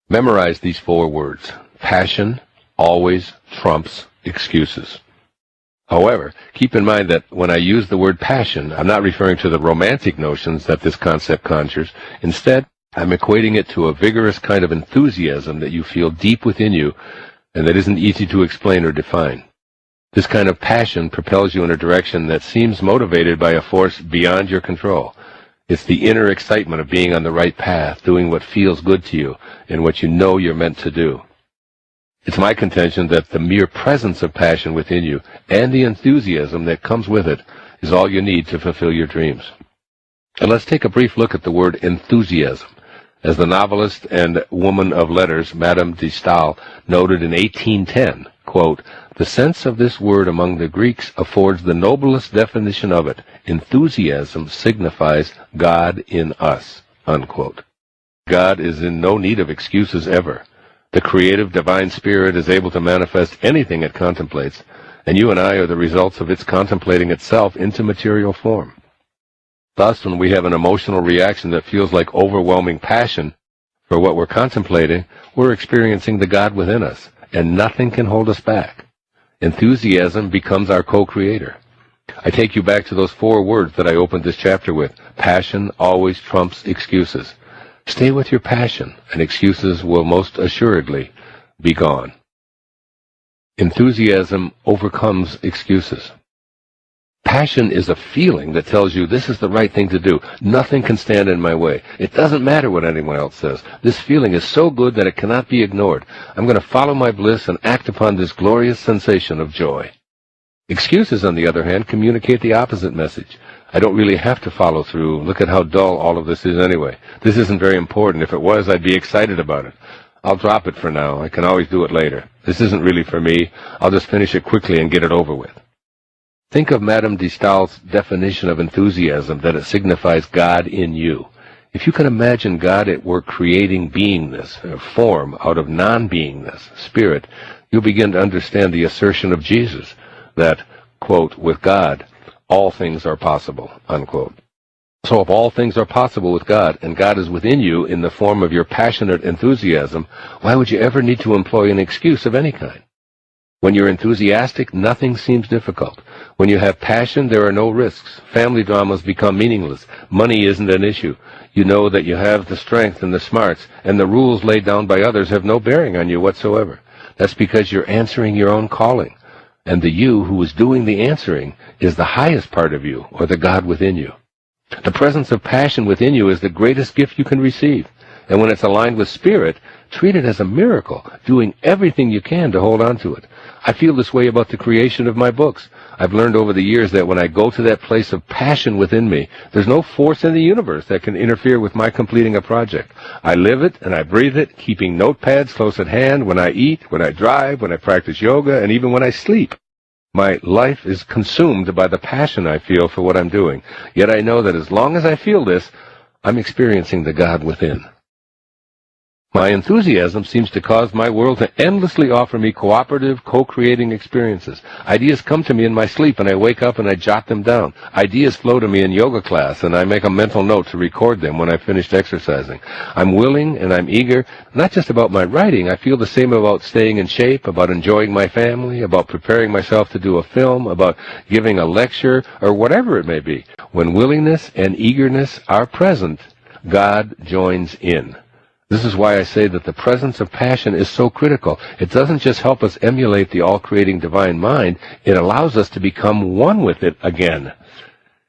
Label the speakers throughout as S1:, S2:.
S1: Memorize these 4 words. Passion always trumps excuses. However, keep in mind that when I use the word passion, I'm not referring to the romantic notions that this concept conjures. Instead, I'm equating it to a vigorous kind of enthusiasm that you feel deep within you and that isn't easy to explain or define. This kind of passion propels you in a direction that seems motivated by a force beyond your control. It's the inner excitement of being on the right path, doing what feels good to you and what you know you're meant to do. It's my contention that the mere presence of passion within you and the enthusiasm that comes with it is all you need to fulfill your dreams. And let's take a brief look at the word enthusiasm. As the novelist and woman of letters, Madame de Staël, noted in 1810, quote, "The sense of this word among the Greeks affords the noblest definition of it. Enthusiasm signifies God in us," unquote. God is in no need of excuses ever. The creative divine spirit is able to manifest anything it contemplates, and you and I are the results of its contemplating itself into material form. Thus, when we have an emotional reaction that feels like overwhelming passion for what we're contemplating, we're experiencing the God within us, and nothing can hold us back. Enthusiasm becomes our co-creator. I take you back to those 4 words that I opened this chapter with. Passion always trumps excuses. Stay with your passion, and excuses will most assuredly be gone. Enthusiasm overcomes excuses. Passion is a feeling that tells you this is the right thing to do. Nothing can stand in my way. It doesn't matter what anyone else says. This feeling is so good that it cannot be ignored. I'm going to follow my bliss and act upon this glorious sensation of joy. Excuses, on the other hand, communicate the opposite message. I don't really have to follow through. Look at how dull all of this is anyway. This isn't very important. If it was, I'd be excited about it. I'll drop it for now. I can always do it later. This isn't really for me. I'll just finish it quickly and get it over with. Think of Madame de Staël's definition of enthusiasm, that it signifies God in you. If you can imagine God at work creating beingness, form, out of non-beingness, spirit, you'll begin to understand the assertion of Jesus that, quote, "with God, all things are possible," unquote. So if all things are possible with God, and God is within you in the form of your passionate enthusiasm, why would you ever need to employ an excuse of any kind? When you're enthusiastic, nothing seems difficult. When you have passion, there are no risks. Family dramas become meaningless. Money isn't an issue. You know that you have the strength and the smarts, and the rules laid down by others have no bearing on you whatsoever. That's because you're answering your own calling. And the you who is doing the answering is the highest part of you, or the God within you. The presence of passion within you is the greatest gift you can receive. And when it's aligned with spirit, treat it as a miracle, doing everything you can to hold on to it. I feel this way about the creation of my books. I've learned over the years that when I go to that place of passion within me, there's no force in the universe that can interfere with my completing a project. I live it and I breathe it, keeping notepads close at hand when I eat, when I drive, when I practice yoga, and even when I sleep. My life is consumed by the passion I feel for what I'm doing. Yet I know that as long as I feel this, I'm experiencing the God within. My enthusiasm seems to cause my world to endlessly offer me cooperative, co-creating experiences. Ideas come to me in my sleep, and I wake up and I jot them down. Ideas flow to me in yoga class, and I make a mental note to record them when I've finished exercising. I'm willing and I'm eager, not just about my writing. I feel the same about staying in shape, about enjoying my family, about preparing myself to do a film, about giving a lecture, or whatever it may be. When willingness and eagerness are present, God joins in. This is why I say that the presence of passion is so critical. It doesn't just help us emulate the all-creating divine mind, it allows us to become one with it again.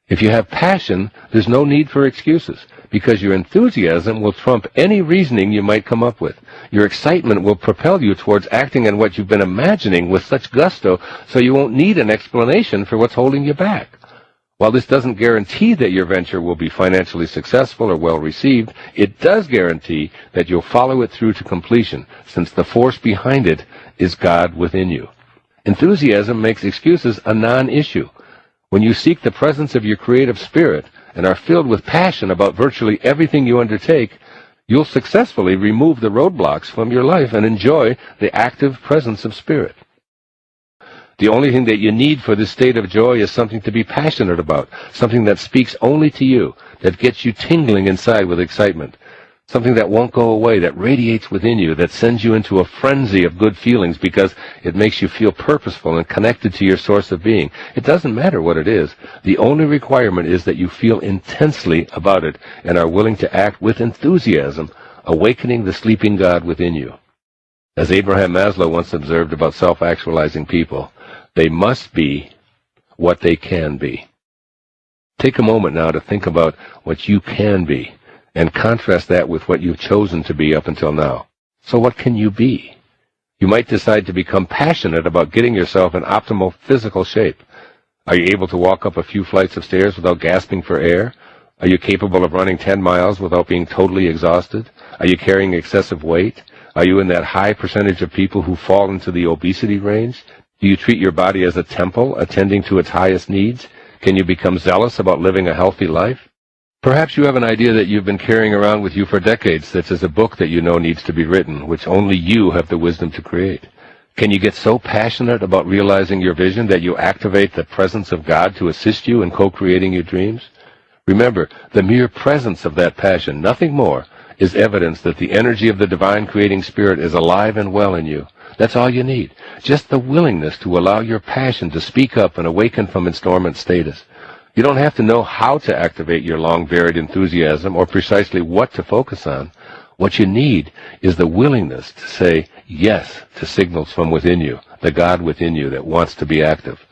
S1: If you have passion, there's no need for excuses, because your enthusiasm will trump any reasoning you might come up with. Your excitement will propel you towards acting on what you've been imagining with such gusto, so you won't need an explanation for what's holding you back. While this doesn't guarantee that your venture will be financially successful or well received, it does guarantee that you'll follow it through to completion, since the force behind it is God within you. Enthusiasm makes excuses a non-issue. When you seek the presence of your creative spirit and are filled with passion about virtually everything you undertake, you'll successfully remove the roadblocks from your life and enjoy the active presence of spirit. The only thing that you need for this state of joy is something to be passionate about, something that speaks only to you, that gets you tingling inside with excitement. Something that won't go away, that radiates within you, that sends you into a frenzy of good feelings because it makes you feel purposeful and connected to your source of being. It doesn't matter what it is. The only requirement is that you feel intensely about it and are willing to act with enthusiasm, awakening the sleeping God within you. As Abraham Maslow once observed about self-actualizing people, they must be what they can be. Take a moment now to think about what you can be, and contrast that with what you've chosen to be up until now. So what can you be? You might decide to become passionate about getting yourself in optimal physical shape. Are you able to walk up a few flights of stairs without gasping for air? Are you capable of running 10 miles without being totally exhausted? Are you carrying excessive weight? Are you in that high percentage of people who fall into the obesity range? Do you treat your body as a temple, attending to its highest needs? Can you become zealous about living a healthy life? Perhaps you have an idea that you've been carrying around with you for decades, such as a book that you know needs to be written, which only you have the wisdom to create. Can you get so passionate about realizing your vision that you activate the presence of God to assist you in co-creating your dreams? Remember, the mere presence of that passion, nothing more, is evidence that the energy of the divine creating spirit is alive and well in you. That's all you need. Just the willingness to allow your passion to speak up and awaken from its dormant status. You don't have to know how to activate your long-buried enthusiasm or precisely what to focus on. What you need is the willingness to say yes to signals from within you, the God within you that wants to be active.